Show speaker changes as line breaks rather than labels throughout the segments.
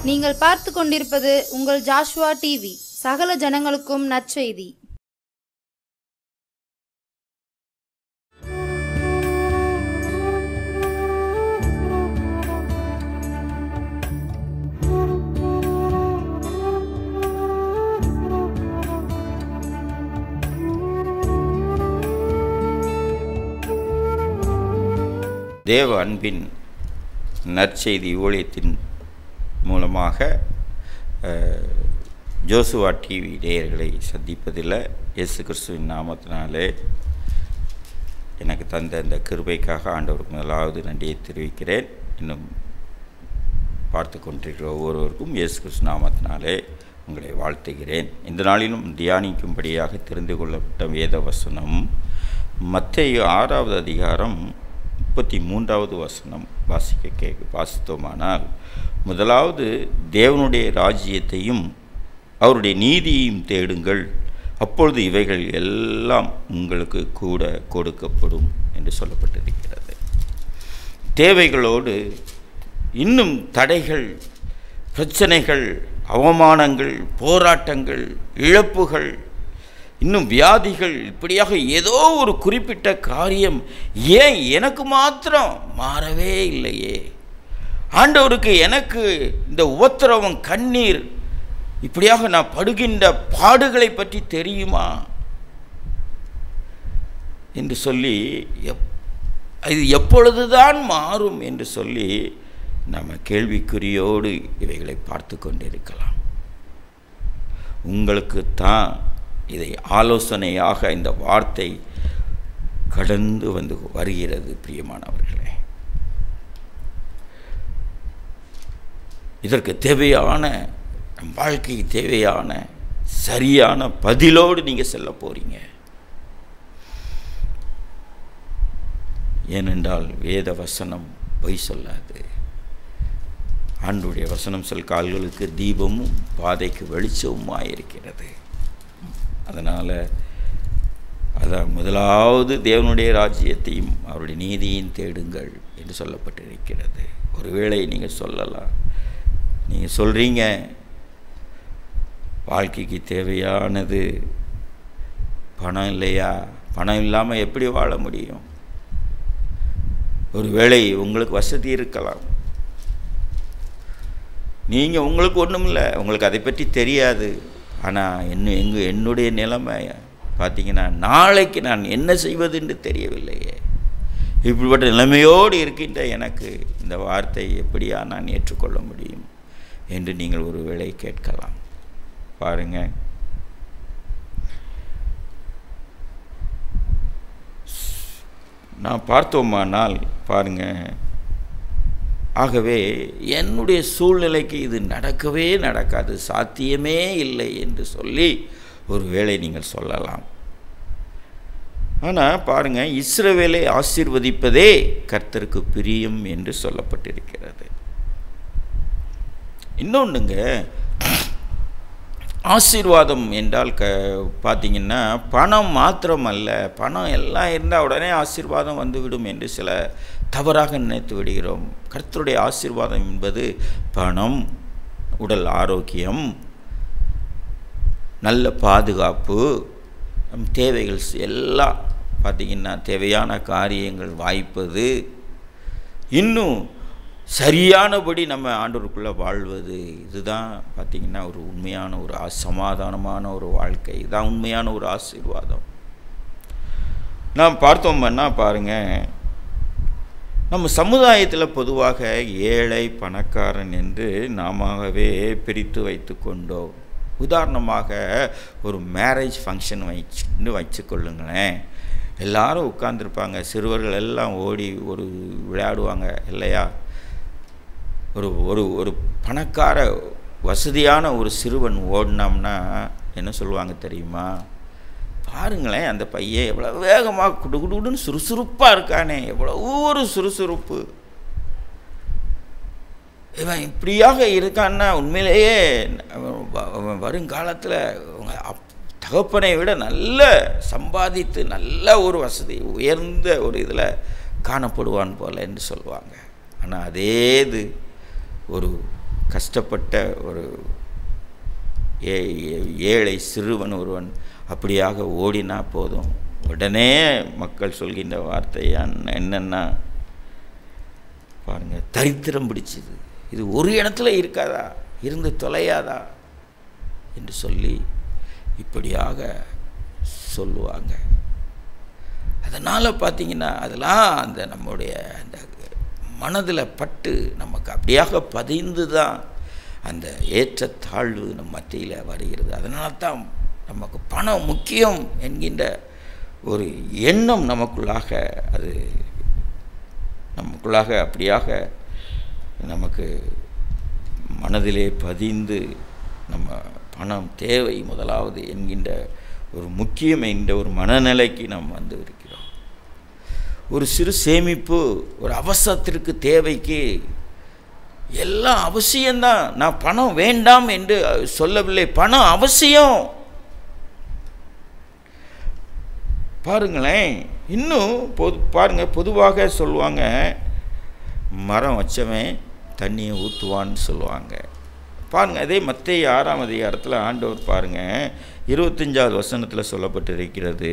நீங்கள் பார்த்து கொண்டிருப்பது உங்கள் ஜாஷுவா டிவி. சகல ஜனங்களுக்கும் நற்செய்தி.
தேவ அன்பின் நற்செய்தி ஊழியத்தின் மூலமாக ஜோசுவா டிவி நேயர்களை சந்திப்பதில் இயேசு கிறிஸ்துவின் நாமத்தினாலே எனக்கு தந்த இந்த கிருபைக்காக ஆண்டவருக்கு முதலாவது நன்றியை தெரிவிக்கிறேன். இன்னும் பார்த்து கொண்டிருக்கிற ஒவ்வொருவருக்கும் இயேசு கிறிஸ்து நாமத்தினாலே உங்களை வாழ்த்துகிறேன். இந்த நாளிலும் தியானிக்கும்படியாக தெரிந்து கொள்ளப்பட்ட வேத வசனம் மத்தேயு 6வது அதிகாரம் 33வது வசனம் வாசித்தோமானால், முதலாவது தேவனுடைய ராஜ்யத்தையும் அவருடைய நீதியையும் தேடுங்கள், அப்பொழுது இவைகள் எல்லாம் உங்களுக்கு கூட கொடுக்கப்படும் என்று சொல்லப்பட்டிருக்கிறது. தேவைகளோடு இன்னும் தடைகள், பிரச்சனைகள், அவமானங்கள், போராட்டங்கள், இழப்புகள், இன்னும் வியாதிகள், இப்படியாக ஏதோ ஒரு குறிப்பிட்ட காரியம் ஏன் எனக்கு மாத்திரம் மாறவே இல்லையே, ஆண்டவருக்கு எனக்கு இந்த உபத்திரவம், கண்ணீர், இப்படியாக நான் படுகின்ற பாடுகளை பற்றி தெரியுமா என்று சொல்லி இது எப்பொழுதுதான் மாறும் என்று சொல்லி நம்ம கேள்விக்குறியோடு இவைகளை பார்த்து கொண்டிருக்கலாம். உங்களுக்கு தான் இதை ஆலோசனையாக இந்த வார்த்தை கடந்து வந்து வருகிறது. பிரியமானவர்களே, இதற்கு தேவையான வாழ்க்கைக்கு தேவையான சரியான பதிலோடு நீங்கள் செல்ல போறீங்க. ஏனென்றால் வேத வசனம் பொய் சொல்லாது. ஆண்டவருடைய வசனம் கால்களுக்கு தீபமும் பாதைக்கு வெளிச்சமுமாய் இருக்கிறது. அதனால் அதான் முதலாவது தேவனுடைய ராஜ்யத்தையும் அவருடைய நீதியையும் தேடுங்கள் என்று சொல்லப்பட்டிருக்கிறது. ஒருவேளை நீங்கள் சொல்லலாம், நீங்கள் சொல்கிறீங்க வாழ்க்கைக்கு தேவையானது பணம் இல்லையா, பணம் இல்லாமல் எப்படி வாழ முடியும்? ஒருவேளை உங்களுக்கு வசதி இருக்கலாம், நீங்கள் உங்களுக்கு ஒன்றும் இல்லை, உங்களுக்கு அதை பற்றி தெரியாது. ஆனால் என்னுடைய நிலைமை பார்த்தீங்கன்னா, நாளைக்கு நான் என்ன செய்வது என்று தெரியவில்லையே, இப்படிப்பட்ட நிலைமையோடு இருக்கின்ற எனக்கு இந்த வார்த்தை எப்படியா நான் ஏற்றுக்கொள்ள முடியும் என்று நீங்கள் ஒரு வேளை கேட்கலாம். பாருங்கள், நான் பார்த்தோமானால் பாருங்கள், ஆகவே என்னுடைய சூழ்நிலைக்கு இது நடக்கவே நடக்காது, சாத்தியமே இல்லை என்று சொல்லி ஒரு வேளை நீங்கள் சொல்லலாம். ஆனால் பாருங்கள், இஸ்ரவேலை ஆசீர்வதிப்பதே கர்த்தருக்கு பிரியம் என்று சொல்லப்பட்டிருக்கிறது. இன்னொன்றுங்க, ஆசீர்வாதம் என்றால் பார்த்தீங்கன்னா பணம் மாத்திரம் அல்ல. பணம் எல்லாம் இருந்தால் உடனே ஆசீர்வாதம் வந்துவிடும் என்று சில தவறாக நினைத்து விடுகிறோம். கர்த்தருடைய ஆசீர்வாதம் என்பது பணம், உடல் ஆரோக்கியம், நல்ல பாதுகாப்பு, தேவைகள் எல்லாம் பார்த்திங்கன்னா தேவையான காரியங்கள் வாய்ப்பது, இன்னும் சரியானபடி நம்ம ஆண்டவருக்குள்ளே வாழ்வது, இதுதான் பார்த்திங்கன்னா ஒரு உண்மையான ஒரு சமாதானமான ஒரு வாழ்க்கை, இதுதான் உண்மையான ஒரு ஆசீர்வாதம். நாம் பார்த்தோம்னா பாருங்கள், நம்ம சமுதாயத்தில் பொதுவாக ஏழை பணக்காரன் என்று நாமவே பிரித்து வைத்து கொண்டோம். உதாரணமாக ஒரு மேரேஜ் ஃபங்க்ஷன் வச்சுக்கொள்ளுங்களேன். எல்லாரும் உட்கார்ந்துருப்பாங்க, சிறுவர்கள் எல்லாம் ஓடி ஒரு விளையாடுவாங்க இல்லையா. ஒரு ஒரு ஒரு பணக்கார வசதியான ஒரு சிறுவன் ஓடினோம்னா என்ன சொல்லுவாங்க தெரியுமா? பாருங்களேன், அந்த பையன் எவ்வளோ வேகமாக குடுகுடுன்னு சுறுசுறுப்பாக இருக்கானே, எவ்வளோ ஒரு சுறுசுறுப்பு, இவன் இப்படியாக இருக்கான்னா உண்மையிலேயே வருங்காலத்தில் தகப்பனை விட நல்ல சம்பாதித்து நல்ல ஒரு வசதி உயர்ந்த ஒரு இதில் காணப்படுவான் போல என்று சொல்லுவாங்க. ஆனால் அதே இது ஒரு கஷ்டப்பட்ட ஒரு ஏழை சிறுவன் ஒருவன் அப்படியாக ஓடினா போதும், உடனே மக்கள் சொல்கின்ற வார்த்தை என்னன்னா பாருங்கள், தரித்திரம் பிடிச்சது, இது ஒரு இடத்துல இருக்காதா, இருந்து தொலையாதா என்று சொல்லி இப்படியாக சொல்லுவாங்க. அதனால் பார்த்தீங்கன்னா அதெல்லாம் அந்த நம்முடைய அந்த மனதில் பட்டு நமக்கு அப்படியாக பதிந்து தான் அந்த ஏற்றத்தாழ்வு நம் மத்தியில் வருகிறது. அதனால தான் நமக்கு பணம் முக்கியம் என்கின்ற ஒரு எண்ணம் நமக்குள்ளாக அப்படியாக நமக்கு மனதிலே பதிந்து நம்ம பணம் தேவை முதலாவது என்கின்ற ஒரு முக்கியம் என்ற ஒரு மனநிலைக்கு நாம் வந்து இருக்கிறோம். ஒரு சிறு சேமிப்பு, ஒரு அவசரத்திற்கு தேவைக்கு எல்லாம் அவசியம்தான். நான் பணம் வேண்டாம் என்று சொல்லவில்லை, பணம் அவசியம். பாருங்களேன், இன்னும் பாருங்கள், பொதுவாக சொல்லுவாங்க மரம் வச்சவன் தண்ணியை ஊற்றுவான்னு சொல்லுவாங்க. பாருங்கள், அதே மத்தேயு 6ஆம் அதிகாரத்தில் ஆண்டவர் பாருங்கள் 25வது வசனத்தில் சொல்லப்பட்டிருக்கிறது,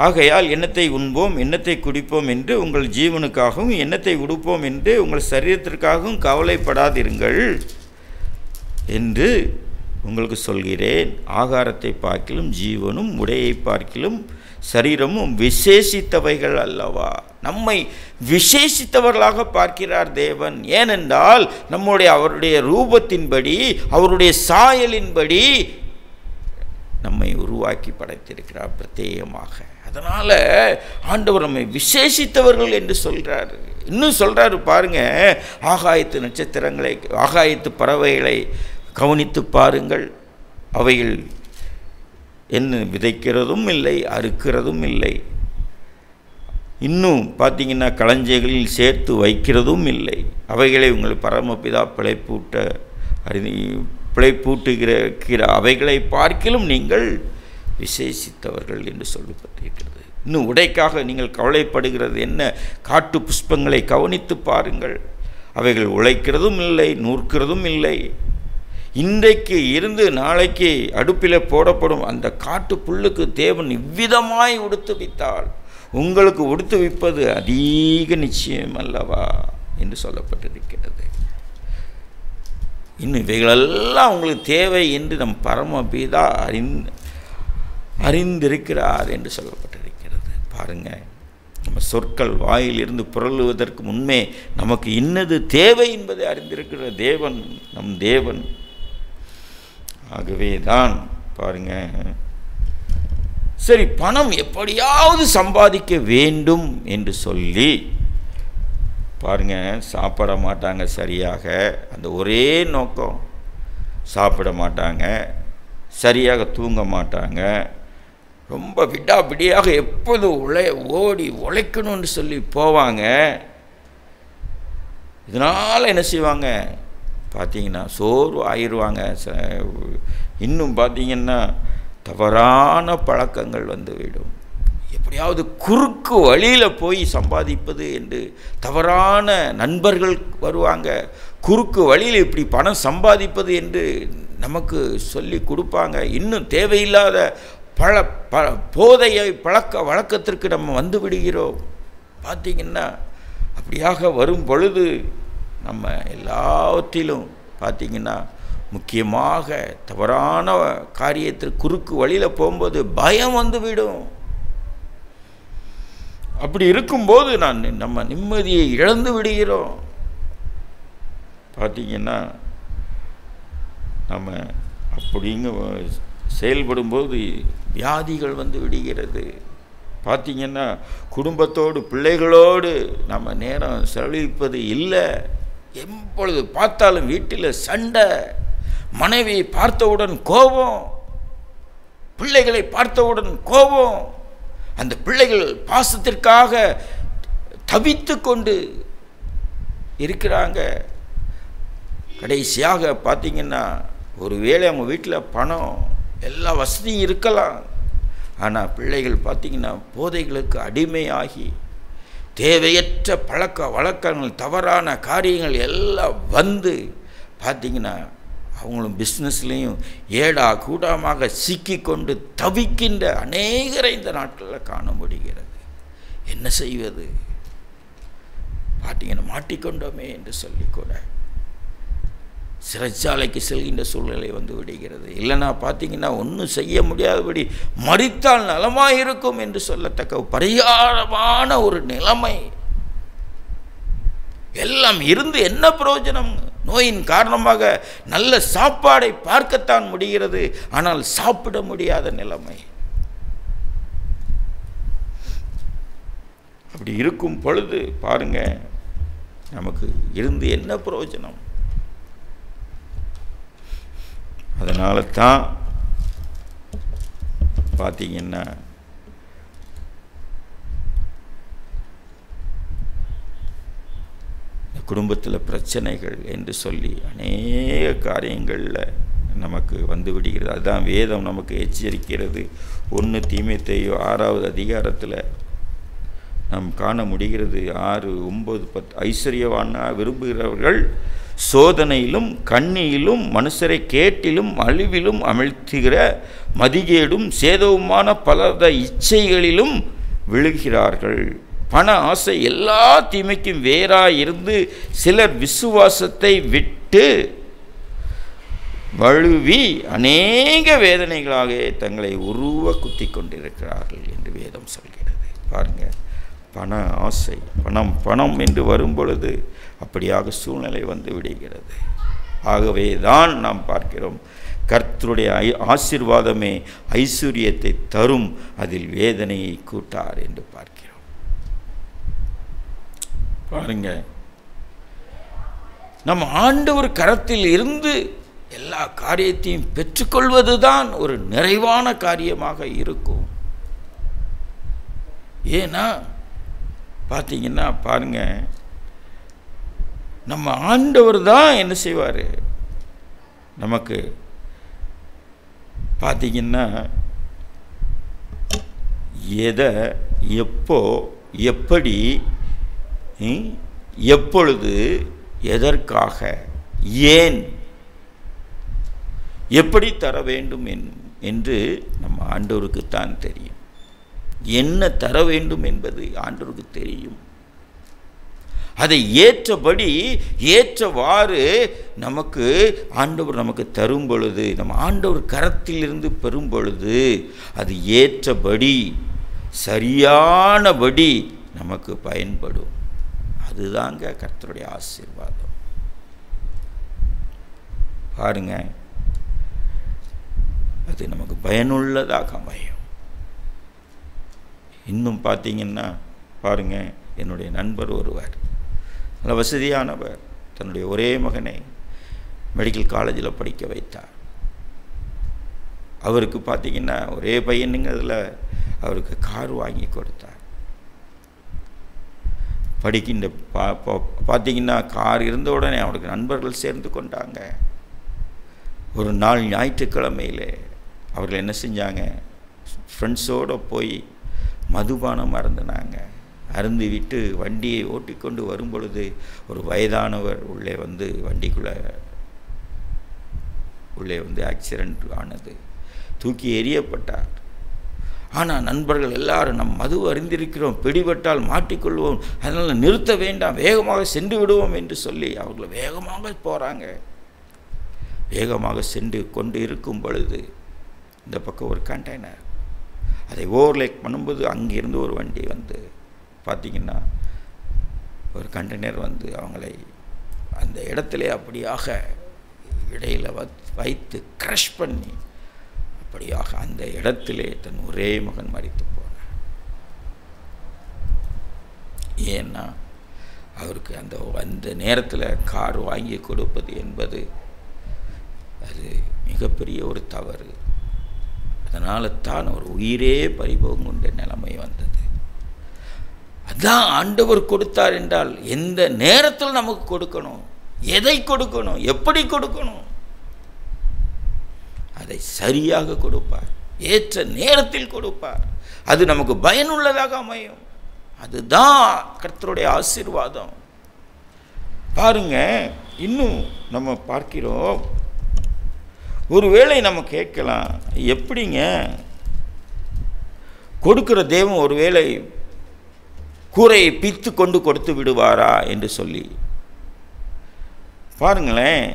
ஆகையால் எண்ணத்தை உண்போம் எண்ணத்தை குடிப்போம் என்று உங்கள் ஜீவனுக்காகவும் எண்ணத்தை உடுப்போம் என்று உங்கள் சரீரத்திற்காகவும் கவலைப்படாதிருங்கள் என்று உங்களுக்கு சொல்கிறேன். ஆகாரத்தை பார்க்கிலும் ஜீவனும் உடையை பார்க்கிலும் சரீரமும் விசேஷித்தவைகள் அல்லவா. நம்மை விசேஷித்தவர்களாக பார்க்கிறார் தேவன். ஏனென்றால் அவருடைய ரூபத்தின்படி அவருடைய சாயலின்படி நம்மை உருவாக்கி படைத்திருக்கிறார் பிரத்யேகமாக. அதனால் ஆண்டவர் நம்மை விசேஷித்தவர்கள் என்று சொல்கிறார். இன்னும் சொல்கிறாரு பாருங்க, ஆகாயத்து நட்சத்திரங்களை ஆகாயத்து பறவைகளை கவனித்து பாருங்கள், அவைகள் என்ன விதைக்கிறதும் இல்லை அறுக்கிறதும் இல்லை, இன்னும் பார்த்தீங்கன்னா களஞ்சியங்களில் சேர்த்து வைக்கிறதும் இல்லை, அவைகளை உங்கள் பரமபிதா பிழைப்பூட்டுகிற அவைகளை பார்க்கிலும் நீங்கள் விசேஷித்தவர்கள் என்று சொல்லப்பட்டிருக்கிறது. இன்னும் உடைக்காக நீங்கள் கவலைப்படுகிறது என்ன? காட்டு புஷ்பங்களை கவனித்து பாருங்கள், அவைகள் உழைக்கிறதும் இல்லை நூற்கிறதும் இல்லை. இன்றைக்கு இருந்து நாளைக்கு அடுப்பில் போடப்படும் அந்த காட்டு புல்லுக்கு தேவன் இவ்விதமாய் உடுத்துவித்தால் உங்களுக்கு உடுத்துவிப்பது அதிக நிச்சயம் அல்லவா என்று சொல்லப்பட்டிருக்கிறது. இன்னும் இவைகளெல்லாம் உங்களுக்கு தேவை என்று நம் பரமபிதா அறிந்திருக்கிறார் என்று சொல்லப்பட்டிருக்கிறது. பாருங்கள், நம்ம சொற்கள் வாயிலிருந்து புரளுவதற்கு முன்னே நமக்கு இன்னது தேவை என்பதை அறிந்திருக்கிற தேவன் நம் தேவன். ஆகவே தான் பாருங்க, சரி பணம் எப்படியாவது சம்பாதிக்க வேண்டும் என்று சொல்லி பாருங்க, சாப்பிட மாட்டாங்க சரியாக, அந்த ஒரே நோக்கம், சாப்பிட மாட்டாங்க, சரியாக தூங்க மாட்டாங்க, ரொம்ப விடாபிடியாக எப்போது ஓடி உழைக்கணும்னு சொல்லி போவாங்க. இதனால் என்ன செய்வாங்க பார்த்தீங்கன்னா சோர்வு ஆயிடுவாங்க. இன்னும் பார்த்தீங்கன்னா தவறான பழக்கங்கள் வந்துவிடும். எப்படியாவது குறுக்கு வழியில் போய் சம்பாதிப்பது என்று தவறான நண்பர்கள் வருவாங்க. குறுக்கு வழியில் இப்படி பணம் சம்பாதிப்பது என்று நமக்கு சொல்லி கொடுப்பாங்க. இன்னும் தேவையில்லாத போதையை வழக்கத்திற்கு நம்ம வந்து விடுகிறோம். பார்த்திங்கன்னா அப்படியாக வரும் பொழுது நம்ம எல்லாவற்றிலும் பார்த்திங்கன்னா முக்கியமாக தவறான காரியத்திற்கு குறுக்கு வழியில் போகும்போது பயம் வந்துவிடும். அப்படி இருக்கும்போது நம்ம நிம்மதியை இழந்து விடுகிறோம். பார்த்திங்கன்னா நம்ம அப்படிங்க செயல்படும்போது வியாதிகள் வந்து விடுகிறது. பார்த்திங்கன்னா குடும்பத்தோடு பிள்ளைகளோடு நம்ம நேரம் செலவழிப்பது இல்லை. எப்பொழுது பார்த்தாலும் வீட்டில் சண்டை, மனைவியை பார்த்தவுடன் கோபம், பிள்ளைகளை பார்த்தவுடன் கோபம், அந்த பிள்ளைகள் பாசத்திற்காக தவித்து கொண்டு இருக்கிறாங்க. கடைசியாக பார்த்திங்கன்னா ஒருவேளை அவங்க வீட்டில் பணம் எல்லா வசதியும் இருக்கலாம், ஆனால் பிள்ளைகள் பார்த்திங்கன்னா போதைகளுக்கு அடிமையாகி தேவையற்ற பழக்க வழக்கங்கள், தவறான காரியங்கள் எல்லாம் வந்து பார்த்திங்கன்னா அவங்களும் பிஸ்னஸ்லேயும் ஏடா கூடமாக சிக்கிக்கொண்டு தவிக்கின்ற அநேகரை இந்த நாட்களில் காண முடிகிறது. என்ன செய்வது? பார்த்தீங்கன்னா மாட்டிக்கொண்டோமே என்று சொல்லிக்கூட சிறைச்சாலைக்கு செல்கின்ற சூழ்நிலை வந்து விடுகிறது. இல்லைன்னா பார்த்தீங்கன்னா ஒன்றும் செய்ய முடியாதபடி மரித்தால் நலமாயிருக்கும் என்று சொல்லத்தக்க பரிகாரமான ஒரு நிலைமை. எல்லாம் இருந்து என்ன பிரயோஜனம்? நோயின் காரணமாக நல்ல சாப்பாடை பார்க்கத்தான் முடிகிறது, ஆனால் சாப்பிட முடியாத நிலைமை. அப்படி இருக்கும் பொழுது பாருங்க, நமக்கு இருந்து என்ன பிரயோஜனம்? அதனால தான் பார்த்தீங்கன்னா குடும்பத்தில் பிரச்சனைகள் என்று சொல்லி அநேக காரியங்களில் நமக்கு வந்து விடுகிறது. அதுதான் வேதம் நமக்கு எச்சரிக்கிறது. 1 தீமோத்தேயு 6வது அதிகாரத்தில் நாம் காண முடிகிறது. 6, 9, 10 ஐஸ்வர்யவானா விரும்புகிறவர்கள் சோதனையிலும் கண்ணியிலும் மனுஷரை கேட்டிலும் அழிவிலும் அமிழ்த்துகிற மதிகேடும் சேதவுமான பலத இச்சைகளிலும் விழுகிறார்கள். பண ஆசை எல்லா தீமைக்கும் வேறாயிருந்து சிலர் விசுவாசத்தை விட்டு வழுவி அநேக வேதனைகளாக தங்களை உருவ குத்தி கொண்டிருக்கிறார்கள் என்று வேதம் சொல்கிறது. பாருங்க, பண ஆசை, பணம் என்று வரும் பொழுது அப்படியாக சூழ்நிலை வந்து விடுகிறது. ஆகவே தான் நாம் பார்க்கிறோம், கர்த்தருடைய ஆசீர்வாதமே ஐஸ்வர்யத்தை தரும், அதில் வேதனையை கூட்டார் என்று பார்க்கிறோம். பாருங்க, நம்ம ஆண்டவர் கரத்தில் இருந்து எல்லா காரியத்தையும் பெற்றுக்கொள்வதுதான் ஒரு நிறைவான காரியமாக இருக்கும். ஏன்னா பார்த்தீங்கன்னா பாருங்க, நம்ம ஆண்டவர் தான் என்ன செய்வார், நமக்கு பார்த்தீங்கன்னா எதை எப்போ எப்படி எப்பொழுது எதற்காக ஏன் எப்படி தர வேண்டும் என்று நம்ம ஆண்டவருக்குத்தான் தெரியும். என்ன தர வேண்டும் என்பது ஆண்டவருக்கு தெரியும். அதை ஏற்றபடி ஏற்றவாறு நமக்கு ஆண்டவர் நமக்கு தரும் பொழுது, நம்ம ஆண்டவர் கரத்திலிருந்து பெறும் பொழுது அது ஏற்றபடி சரியானபடி நமக்கு பயன்படும். அதுதாங்க கர்த்தருடைய ஆசீர்வாதம். பாருங்க, அது நமக்கு பயனுள்ளதாக அமையும். இன்னும் பார்த்தீங்கன்னா பாருங்க, என்னுடைய நண்பர் ஒருவர் நல்ல வசதியானவர், தன்னுடைய ஒரே மகனை மெடிக்கல் காலேஜில் படிக்க வைத்தார். அவருக்கு பார்த்தீங்கன்னா ஒரே பையனுங்கிறதுல அவருக்கு கார் வாங்கி கொடுத்தார். படிக்கின்ற பார்த்தீங்கன்னா கார் இருந்த உடனே அவருக்கு நண்பர்கள் சேர்ந்து கொண்டாங்க. ஒரு நாள் ஞாயிற்றுக்கிழமையில் அவர்கள் என்ன செஞ்சாங்க, ஃப்ரெண்ட்ஸோடு போய் மதுபானம் அருந்தினாங்க. அருந்து விட்டு வண்டியை ஓட்டிக்கொண்டு வரும் பொழுது ஒரு வயதானவர் உள்ளே வந்து ஆக்சிடெண்ட் ஆனது, தூக்கி எறியப்பட்டார். ஆனால் நண்பர்கள் எல்லாரும் நம் மது அறிந்திருக்கிறோம், பிடிபட்டால் மாட்டிக்கொள்வோம், அதனால் நிறுத்த வேண்டாம், வேகமாக சென்று விடுவோம் என்று சொல்லி அவர்கள் வேகமாக போகிறாங்க. வேகமாக சென்று கொண்டு இருக்கும் பொழுது இந்த பக்கம் ஒரு கண்டெய்னர், அதை ஓவர்லேக் பண்ணும்போது அங்கிருந்து ஒரு வண்டி வந்து பார்த்திங்கன்னா ஒரு கண்டெய்னர் வந்து அவங்களை அந்த இடத்துல அப்படியாக இடையில் வைத்து க்ரஷ் பண்ணி அப்படியாக அந்த இடத்திலே தன் ஒரே மகன் மரித்து போனார். ஏன்னா அவருக்கு அந்த நேரத்தில் கார் வாங்கி கொடுப்பது என்பது அது மிகப்பெரிய ஒரு தவறு. அதனால தான் ஒரு உயிரே பறிபோகும் கொண்ட நிலைமை வந்தது. அதான் ஆண்டவர் கொடுத்தார் என்றால் எந்த நேரத்தில் நமக்கு கொடுக்கணும், எதை கொடுக்கணும், எப்படி கொடுக்கணும், அதை சரியாக கொடுப்பார், ஏற்ற நேரத்தில் கொடுப்பார். அது நமக்கு பயனுள்ளதாக அமையும். அதுதான் கர்த்தருடைய ஆசீர்வாதம். பாருங்க, இன்னும் நம்ம பார்க்கிறோம். ஒருவேளை நம்ம கேட்கலாம், எப்படிங்க கொடுக்கிற தேவன் ஒருவேளை கூரையை பித்து கொண்டு கொடுத்து விடுவாரா என்று சொல்லி. பாருங்களேன்,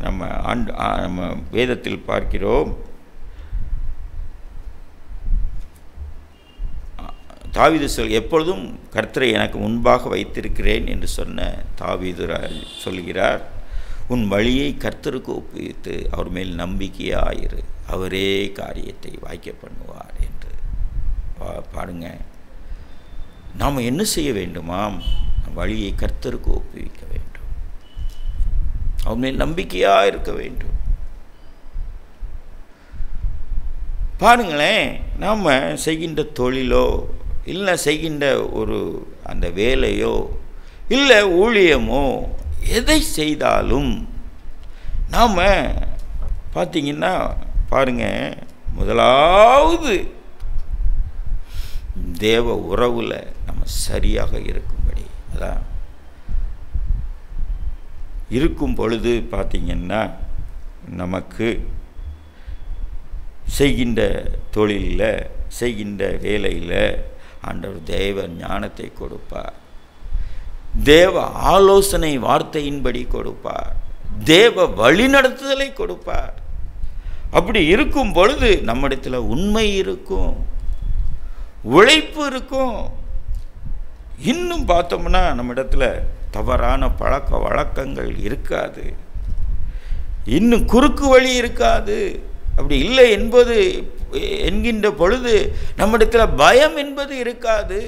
நம்ம வேதத்தில் பார்க்கிறோம். தாவீது எப்பொழுதும் கர்த்தரை எனக்கு முன்பாக வைத்திருக்கிறேன் என்று சொன்ன தாவீது சொல்கிறார், உன் வழியை கர்த்தருக்கு ஒப்புவித்து அவர் மேல் நம்பிக்கையாயிரு, அவரே காரியத்தை வாய்க்க பண்ணுவார் என்று. பாருங்க, நாம் என்ன செய்ய வேண்டுமாம்? வழியை கர்த்தருக்கு ஒப்புவிக்க வேண்டும், அவர் மேல் நம்பிக்கையாக இருக்க வேண்டும். பாருங்களேன், நாம் செய்கின்ற தொழிலோ இல்லை செய்கின்ற ஒரு அந்த வேலையோ இல்லை ஊழியமோ எதை செய்தாலும் நாம் பார்த்திங்கன்னா பாருங்கள், முதலாவது தேவ உறவில் நம்ம சரியாக இருக்கும்படி, அதான் இருக்கும் பொழுது பார்த்திங்கன்னா நமக்கு செய்கின்ற தொழிலில் செய்கின்ற வேலையில் ஆண்டவர் தேவ ஞானத்தை கொடுப்பார், தேவ ஆலோசனை வார்த்தையின்படி கொடுப்பார், தேவ வழிநடத்துதலை கொடுப்பார். அப்படி இருக்கும் பொழுது நம்மிடத்தில் உண்மை இருக்கும், உழைப்பு இருக்கும். இன்னும் பார்த்தோம்னா நம்மிடத்தில் தவறான பழக்க வழக்கங்கள் இருக்காது, இன்னும் குறுக்கு வழி இருக்காது. அப்படி இல்லை என்பது என்கின்ற பொழுது நம்மிடத்தில் பயம் என்பது இருக்காது.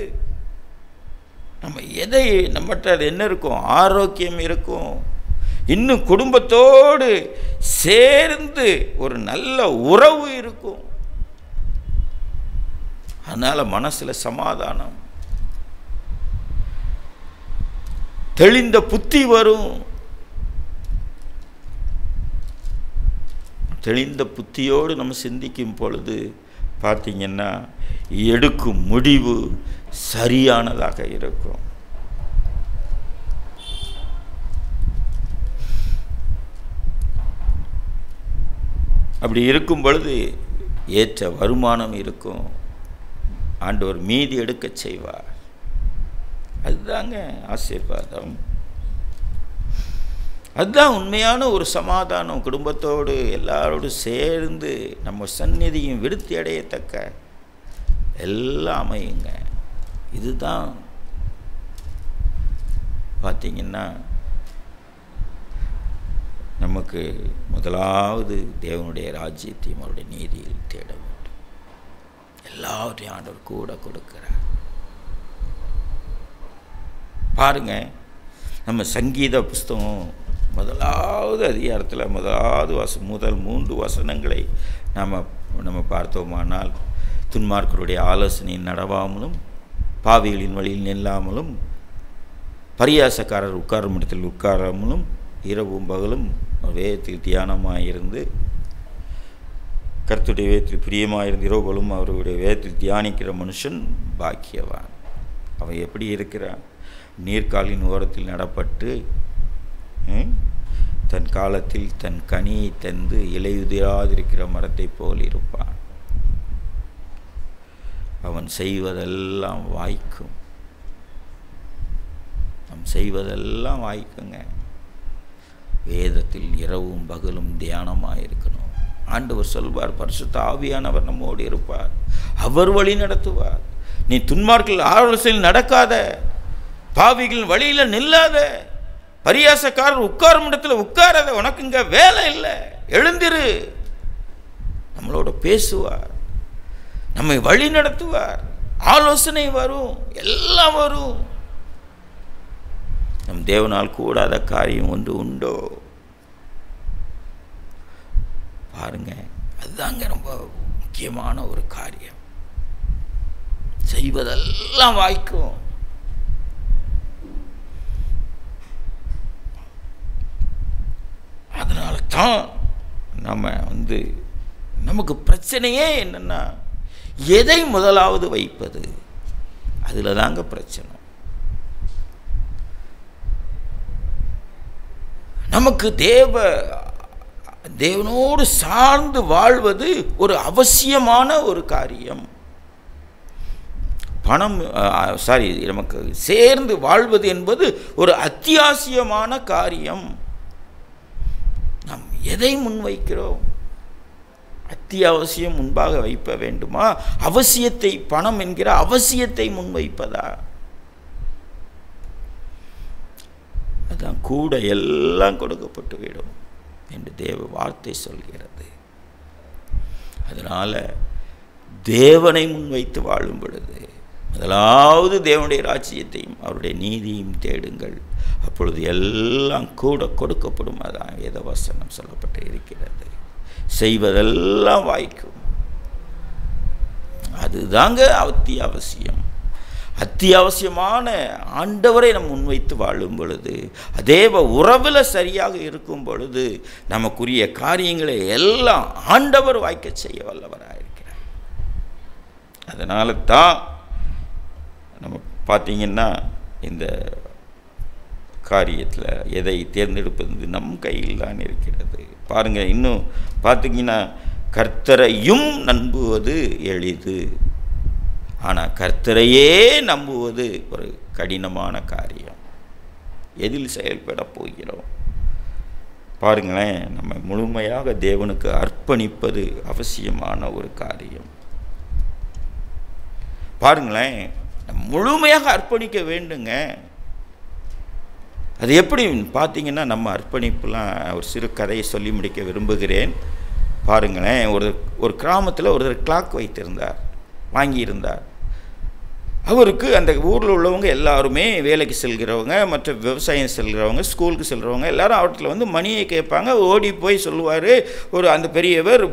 நம்ம எதை நம்மகிட்ட என்ன இருக்கும்? ஆரோக்கியம் இருக்கும். இன்னும் குடும்பத்தோடு சேர்ந்து ஒரு நல்ல உறவு இருக்கும். அதனால் மனசில் சமாதானம், தெளிந்த புத்தி வரும். தெளிந்த புத்தியோடு நம்ம சிந்திக்கும் பொழுது பார்த்திங்கன்னா எடுக்கும் முடிவு சரியானதாக இருக்கும். அப்படி இருக்கும் பொழுது ஏற்ற வருமானம் இருக்கும், ஆண்டவர் மீதி எடுக்க செய்வார். அதுதாங்க ஆசீர்வாதம், அதுதான் உண்மையான ஒரு சமாதானம். குடும்பத்தோடு எல்லாரோடு சேர்ந்து நம்ம சந்நிதியும் விருத்தி அடையத்தக்க எல்லாம் அமையுங்க. இதுதான் பார்த்திங்கன்னா நமக்கு முதலாவது தேவனுடைய ராஜ்யத்தையும் அவருடைய நீதியில் தேட வேண்டும். எல்லாவற்றையும் ஆண்டவர் கூட கொடுக்கிறார். பாருங்க, நம்ம சங்கீத புஸ்தகம் முதலாவது அதிகாரத்தில் முதல் 3 வசனங்களை நம்ம பார்த்தோமானால், துன்மார்க்கருடைய ஆலோசனையில் நடவாமலும் பாவிகளின் வழியில் நில்லாமலும் பரியாசக்காரர் உட்காரும் இடத்தில் உட்காராமலும் இரவும் பகலும் வேதத்தில் தியானமாயிருந்து கர்த்தருடைய வேதத்தில் பிரியமாயிருந்து இரவுகளும் அவருடைய வேதத்தில் தியானிக்கிற மனுஷன் பாக்கியவான். அவன் எப்படி இருக்கிறான்? நீர்க்காலின் ஓரத்தில் நடப்பட்டு தன் காலத்தில் தன் கனியை தந்து இலையுதிராதிருக்கிற மரத்தை போல் இருப்பான். அவன் செய்வதெல்லாம் வாய்க்கும். நம் செய்வதெல்லாம் வாய்க்குங்க. வேதத்தில் இரவும் பகலும் தியானமாக இருக்கணும். ஆண்டவர் சொல்வார், பரிசுத்த ஆவியானவர் நம்மோடு இருப்பார், அவர் வழி நடத்துவார். நீ துன்மார்க்கில் ஆலோசனையில் நடக்காத, பாவிகள் வழியில் நில்லாத, பரியாசக்காரர் உட்காரும் இடத்துல உட்காராத, உனக்கு இங்கே வேலை இல்லை, எழுந்திரு. நம்மளோட பேசுவார், நம்மை வழி நடத்துவார், ஆலோசனை வரும், எல்லாம் வரும். நம் தேவனால் கூடாத காரியம் ஒன்று உண்டோ? பாருங்க, அதுதாங்க ரொம்ப முக்கியமான ஒரு காரியம். செய்வதெல்லாம் வாய்க்கும். அதனால தான் நம்ம நமக்கு பிரச்சனையே என்னன்னா, எதை முதலாவது வைப்பது? அதில் தாங்க பிரச்சனை. நமக்கு தேவனோடு சார்ந்து வாழ்வது ஒரு அவசியமான ஒரு காரியம். நமக்கு சேர்ந்து வாழ்வது என்பது ஒரு அத்தியாவசியமான காரியம். நாம் எதை முன்வைக்கிறோம்? அத்தியாவசியம் முன்பாக வைப்ப வேண்டுமா? அவசியத்தை, பணம் என்கிற அவசியத்தை முன்வைப்பதா? அதான் கூட எல்லாம் கொடுக்கப்பட்டு விடும் என்று தேவ வார்த்தை சொல்கிறது. அதனால் தேவனை முன்வைத்து வாழும் பொழுது முதலாவது தேவனுடைய ராஜ்யத்தையும் அவருடைய நீதியையும் தேடுங்கள், அப்பொழுது எல்லாம் கூட கொடுக்கப்படும். அதான் வேதவசனம் சொல்லப்பட்டு இருக்கிறது. செய்வதெல்லாம் வாய்க்கும். அதுதாங்க அத்தியாவசியம். அத்தியாவசியமான ஆண்டவரை நம்ம முன்வைத்து வாழும் பொழுது, தேவ உறவில் சரியாக இருக்கும் பொழுது, நமக்குரிய காரியங்களை எல்லாம் ஆண்டவர் வாய்க்க செய்ய வல்லவராயிருக்கிறார். அதனால தான் நம்ம பார்த்தீங்கன்னா இந்த காரியத்தில் எதை தேர்ந்தெடுப்பது நம் கையில் தான் இருக்கிறது. பாருங்கள், இன்னும் பார்த்தீங்கன்னா கர்த்தரையும் நம்புவது எளிது, ஆனால் கர்த்தரையே நம்புவது ஒரு கடினமான காரியம். எதில் செயல்பட போகிறோம்? பாருங்களேன், நம்ம முழுமையாக தேவனுக்கு அர்ப்பணிப்பது அவசியமான ஒரு காரியம். பாருங்களேன், முழுமையாக அர்ப்பணிக்க வேண்டுங்க. அது எப்படி பார்த்தீங்கன்னா, நம்ம அர்ப்பணிப்புலாம் ஒரு சிறு கதையை சொல்லி முடிக்க விரும்புகிறேன். பாருங்களேன், ஒரு கிராமத்தில் ஒருத்தர் கிளாக் வைத்திருந்தார், வாங்கியிருந்தார். அவருக்கு அந்த ஊரில் உள்ளவங்க எல்லாருமே வேலைக்கு செல்கிறவங்க, மற்ற விவசாயம் செல்கிறவங்க, ஸ்கூலுக்கு செல்கிறவங்க எல்லாரும் அவற்றில் வந்து மணியை கேட்பாங்க. ஓடி போய் சொல்லுவார், அந்த பெரியவர்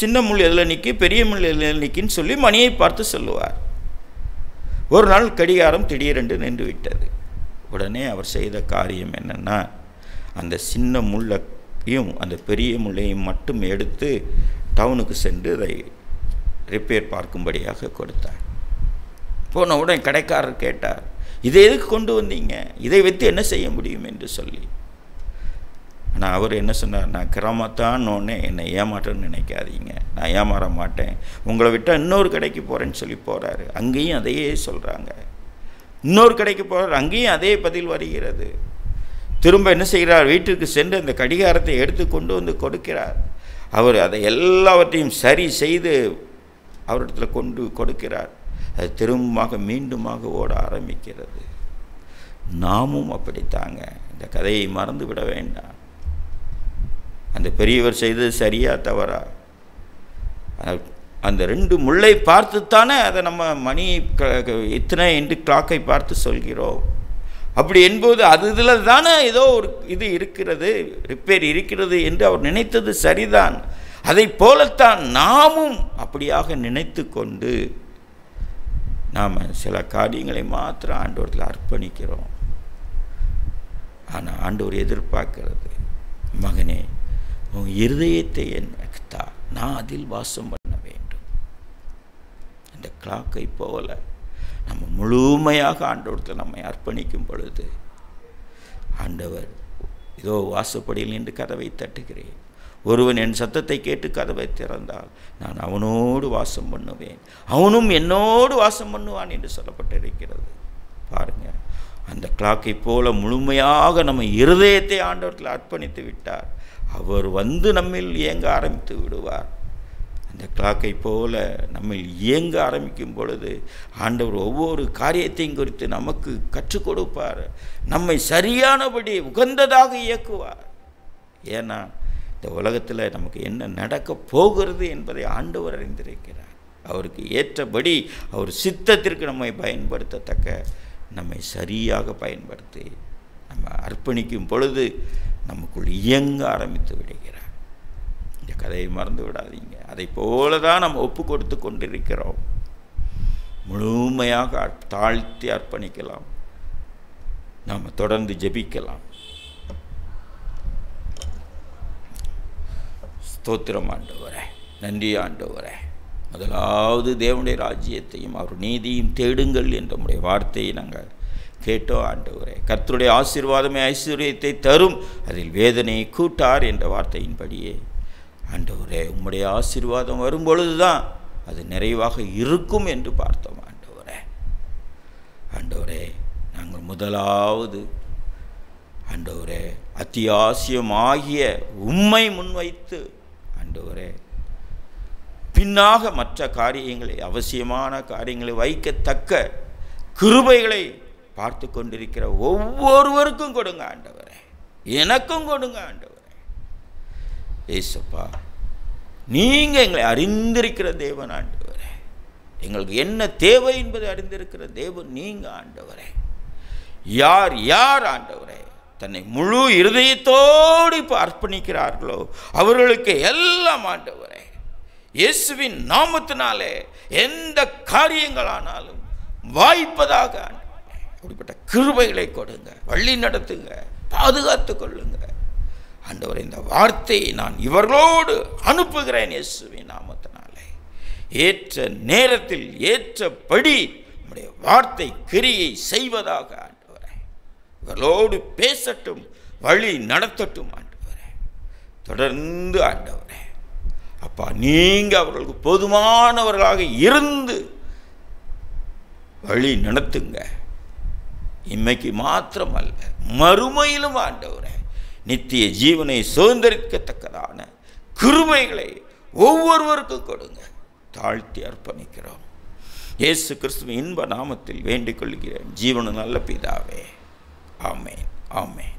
சின்ன முள் எதில் நிற்கி பெரிய முள் எதில் நிற்கின்னு சொல்லி மணியை பார்த்து சொல்லுவார். ஒரு நாள் கடிகாரம் திடீரென்று நின்று விட்டது. உடனே அவர் செய்த காரியம் என்னென்னா, அந்த சின்ன முள்ளையும் அந்த பெரிய முள்ளையும் மட்டும் எடுத்து டவுனுக்கு சென்று அதை ரிப்பேர் பார்க்கும்படியாக கொடுத்தார். போன உடனே கடைக்காரர் கேட்டார், இதை எதுக்கு கொண்டு வந்தீங்க? இதை வைத்து என்ன செய்ய முடியும் என்று சொல்லி. ஆனால் அவர் என்ன சொன்னார், நான் கிராமத்தானோடனே என்னை ஏமாற்றன்னு நினைக்காதீங்க, நான் ஏமாற மாட்டேன், உங்களை விட்டால் இன்னொரு கடைக்கு போகிறேன்னு சொல்லி போகிறாரு. அங்கேயும் அதையே சொல்கிறாங்க. இன்னொரு கடைக்கு போகிறார், அங்கேயும் அதே பதில் வருகிறது. திரும்ப என்ன செய்கிறார், வீட்டிற்கு சென்று அந்த கடிகாரத்தை எடுத்து கொண்டு வந்து கொடுக்கிறார். அவர் அதை எல்லாவற்றையும் சரி செய்து அவரிடத்தில் கொண்டு கொடுக்கிறார். அது திரும்பமாக மீண்டுமாக ஓட ஆரம்பிக்கிறது. நாமும் அப்படித்தாங்க. இந்த கதையை மறந்து விட வேண்டாம். அந்த பெரியவர் செய்தது சரியா தவறா? அந்த 2 முள்ளை பார்த்துத்தானே அதை நம்ம மணி இத்தனை என்று கிளாக்கை பார்த்து சொல்கிறோம். அப்படி என்பது அது இதில் தானே ஏதோ ஒரு இது இருக்கிறது, ரிப்பேர் இருக்கிறது என்று அவர் நினைத்தது சரிதான். அதை போலத்தான் நாமும் அப்படியாக நினைத்து கொண்டு நாம் சில காரியங்களை மாத்திரம் ஆண்டவரத்தில் அர்ப்பணிக்கிறோம். ஆனால் ஆண்டவர் எதிர்பார்க்கிறது, மகனே உன் இருதயத்தை எனக்கு தா, நான் அதில் வாசம் பண்ண வேண்டும். அந்த கிளாக்கை போல நம்ம முழுமையாக ஆண்டவரத்தில் நம்மை அர்ப்பணிக்கும் பொழுது, ஆண்டவர் இதோ வாசப்படியில் நின்று கதவை தட்டுகிறேன், ஒருவன் என் சத்தத்தை கேட்டு கதவை திறந்தால் நான் அவனோடு வாசம் பண்ணுவேன், அவனும் என்னோடு வாசம் பண்ணுவான் என்று சொல்லப்பட்டிருக்கிறது. பாருங்கள், அந்த கிளாக்கை போல முழுமையாக நம்ம இருதயத்தை ஆண்டவரத்தில் அர்ப்பணித்து விட்டார், அவர் வந்து நம்மில் இயங்க ஆரம்பித்து விடுவார். அந்த கிளாக்கை போல நம்மில் இயங்க ஆரம்பிக்கும் பொழுது ஆண்டவர் ஒவ்வொரு காரியத்தையும் குறித்து நமக்கு கற்றுக் கொடுப்பார், நம்மை சரியானபடி உகந்ததாக இயக்குவார். ஏன்னா இந்த உலகத்தில் நமக்கு என்ன நடக்க போகிறது என்பதை ஆண்டவர் அறிந்திருக்கிறார். அவருக்கு ஏற்றபடி அவர் சித்தத்திற்கு நம்மை பயன்படுத்தத்தக்க நம்மை சரியாக பயன்படுத்தி நம்ம அர்ப்பணிக்கும் பொழுது நமக்குள் இயங்க ஆரம்பித்து விடுகிறார். இந்த கதையை மறந்து விடாதீங்க. அதை போல தான் நம்ம ஒப்பு கொடுத்து கொண்டிருக்கிறோம். முழுமையாக தாழ்த்தி அர்ப்பணிக்கலாம். நாம் தொடர்ந்து ஜெபிக்கலாம். ஸ்தோத்திரம் ஆண்டவரே, நன்றி ஆண்டவரே. முதலாவது தேவனுடைய ராஜ்யத்தையும் அவர் நீதியும் தேடுங்கள் என்ற நம்முடைய வார்த்தையை நாங்கள் கேட்டோம் ஆண்டவரே. கர்த்தருடைய ஆசீர்வாதமே ஐஸ்வர்யத்தை தரும், அதில் வேதனையை கூட்டார் என்ற வார்த்தையின்படியே ஆண்டவரே உம்முடைய ஆசீர்வாதம் வரும்பொழுது தான் அது நிறைவாக இருக்கும் என்று பார்த்தோம் ஆண்டவரே. ஆண்டவரே நாங்கள் முதலாவது ஆண்டவரே அத்தியாவசியமாகிய உம்மை முன்வைத்து ஆண்டவரே பின்னாக மற்ற காரியங்களை, அவசியமான காரியங்களை வைக்கத்தக்க கிருபைகளை பார்த்து கொண்டிருக்கிற ஒவ்வொருவருக்கும் கொடுங்க ஆண்டவரே, எனக்கும் கொடுங்க ஆண்டவரே. ஏசப்பா, நீங்கள் எங்களை அறிந்திருக்கிற தேவன் ஆண்டவரே, எங்களுக்கு என்ன தேவை என்பதை அறிந்திருக்கிற தேவன் நீங்கள் ஆண்டவரே. யார் யார் ஆண்டவரே தன்னை முழு இருதயத்தோடு இப்போ அர்ப்பணிக்கிறார்களோ அவர்களுக்கு எல்லாம் ஆண்டவரே இயேசுவின் நாமத்தினாலே எந்த காரியங்களானாலும் வாய்ப்பதாக ஆண்டவரே அப்படிப்பட்ட கிருபைகளை கொடுங்க, வழி நடத்துங்க, பாதுகாத்து கொள்ளுங்க ஆண்டவரே. இந்த வார்த்தையை நான் இவர்களோடு அனுப்புகிறேன் இயேசுவின் நாமத்தினாலே. ஏற்ற நேரத்தில் ஏற்றபடி நம்முடைய வார்த்தை கிரியை செய்வதாக ஆண்டவரே இவர்களோடு பேசட்டும், வழி நடத்தட்டும் ஆண்டவரே. தொடர்ந்து ஆண்டவரே அப்பா நீங்கள் அவர்களுக்கு போதுமானவர்களாக இருந்து வழி நடத்துங்க. இன்மைக்கு மாத்திரமல்ல மறுமையிலும் ஆண்டவரே நித்திய ஜீவனை சுதந்திரிக்கத்தக்கதான கிருபைகளை ஒவ்வொருவருக்கும் கொடுங்க. தாழ்த்தி அர்ப்பணிக்கிறோம் இயேசு கிறிஸ்துவின் இன்ப நாமத்தில் வேண்டிக் கொள்கிறேன் ஜீவன நல்ல பிதாவே. ஆமென், ஆமென்.